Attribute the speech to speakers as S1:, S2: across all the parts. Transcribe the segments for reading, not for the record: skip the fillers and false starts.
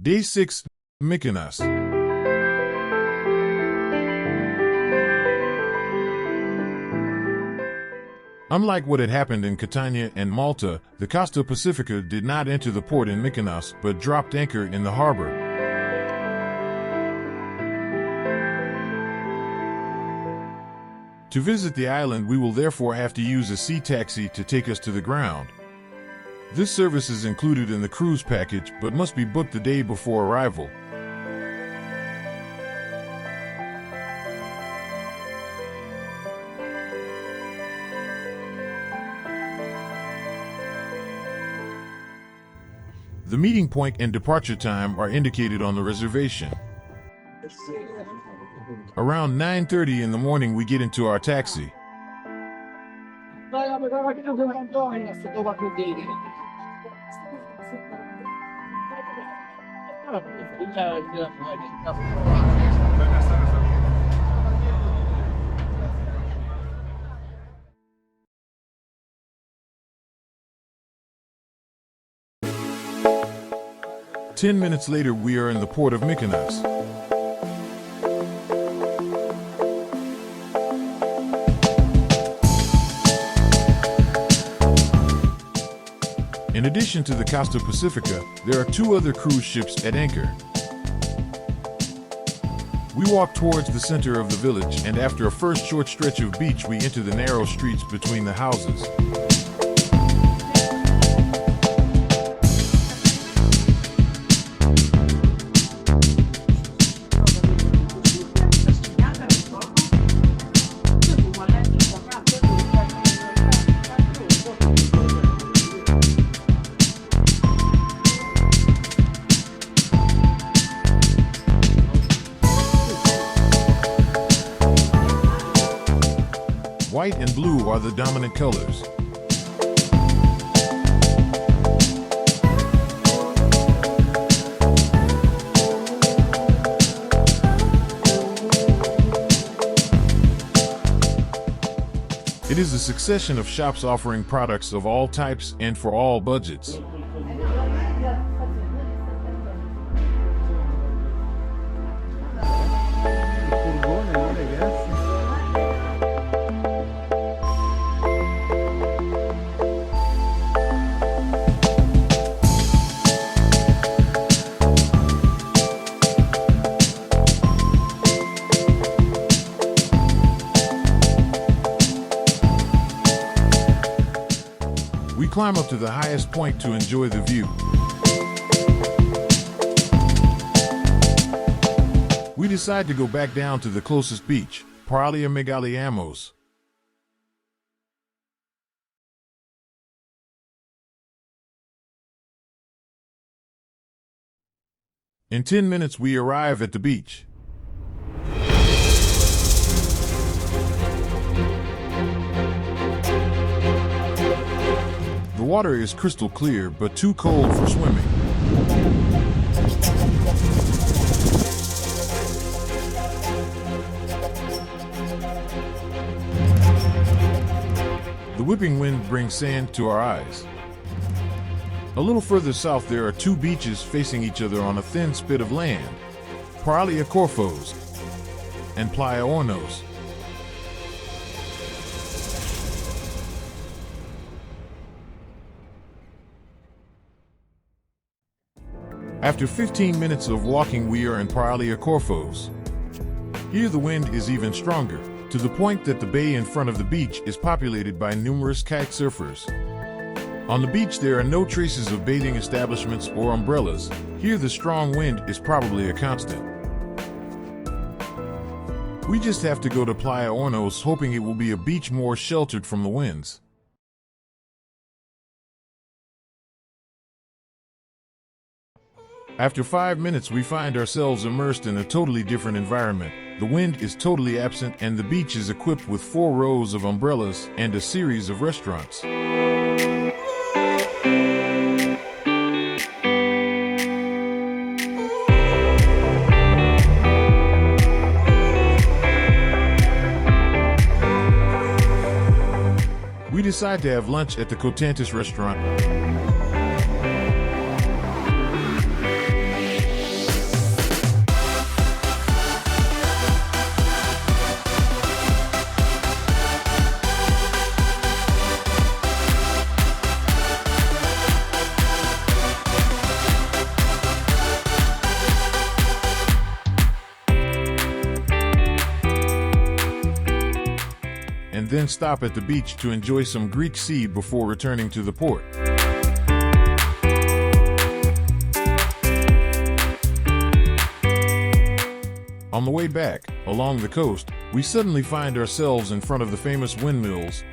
S1: Day 6, Mykonos. Unlike what had happened in Catania and Malta, the Costa Pacifica did not enter the port in Mykonos but dropped anchor in the harbor. To visit the island, we will therefore have to use a sea taxi to take us to the ground. This service is included in the cruise package but must be booked the day before arrival. The meeting point and departure time are indicated on the reservation. Around 9:30 in the morning we get into our taxi. Ten minutes later, we are in the port of Mykonos. In addition to the Costa Pacifica, there are two other cruise ships at anchor. We walk towards the center of the village, and after a first short stretch of beach, we enter the narrow streets between the houses. White and blue are the dominant colors. It is a succession of shops offering products of all types and for all budgets. We climb up to the highest point to enjoy the view. We decide to go back down to the closest beach, Paralia Megaliamos. In 10 minutes we arrive at the beach. The water is crystal clear, but too cold for swimming. The whipping wind brings sand to our eyes. A little further south there are two beaches facing each other on a thin spit of land, Paralia Corfos and Playa Ornos. After 15 minutes of walking, we are in Paralia Corfos. Here the wind is even stronger, to the point that the bay in front of the beach is populated by numerous kite surfers. On the beach there are no traces of bathing establishments or umbrellas. Here the strong wind is probably a constant. We just have to go to Playa Ornos, hoping it will be a beach more sheltered from the winds. After 5 minutes we find ourselves immersed in a totally different environment. The wind is totally absent and the beach is equipped with 4 rows of umbrellas and a series of restaurants. We decide to have lunch at the Cotantis restaurant. then stop at the beach to enjoy some Greek sea before returning to the port. On the way back, along the coast, we suddenly find ourselves in front of the famous windmills,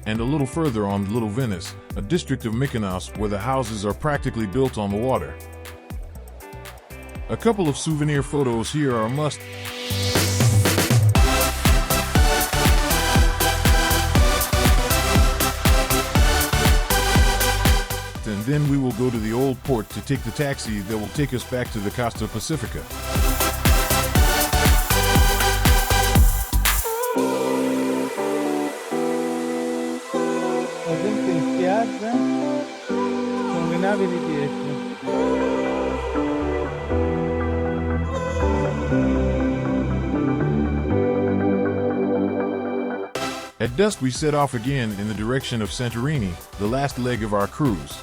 S1: and a little further on Little Venice, a district of Mykonos where the houses are practically built on the water. A couple of souvenir photos here are a must. And then we will go to the old port to take the taxi that will take us back to the Costa Pacifica.
S2: La gente in spiaggia con le navi di dietro.
S1: At dusk we set off again in the direction of Santorini, the last leg of our cruise.